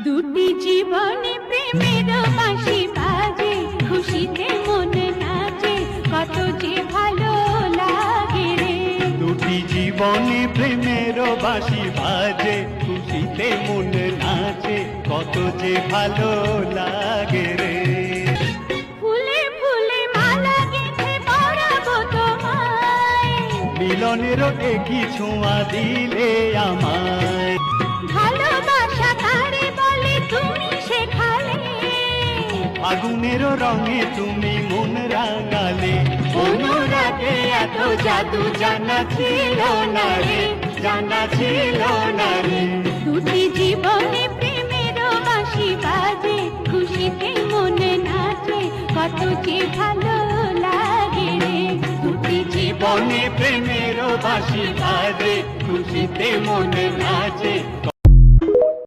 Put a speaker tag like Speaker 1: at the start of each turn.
Speaker 1: দুটি জীবনে প্রেমের বাঁশি বাজে, খুশিতে মন নাচে, কত যে ভালো লাগে রে।
Speaker 2: দুটি জীবনে প্রেমের বাঁশি বাজে, খুশিতে মন নাচে, কত যে ভালো লাগে রে।
Speaker 1: ফুলে ফুলে মালা গেঁথে পরাবো তোমায়,
Speaker 2: মিলনের একই ছোঁয়া দিলে আমায়।
Speaker 1: ভালোবাসা কারে বলে তুমি শেখালে,
Speaker 2: আগুনের রঙে তুমি মন রাঙালে। অনুরাগে এত জাদু জানা ছিল না রে, জানা ছিল না রে।
Speaker 1: দুটি জীবনে প্রেমের বাঁশি বাজে, খুশিতে মন নাচে, কত যে ভালো লাগে রে। দুটি
Speaker 2: জীবনে প্রেমের বাঁশি বাজে, খুশিতে মন নাচে।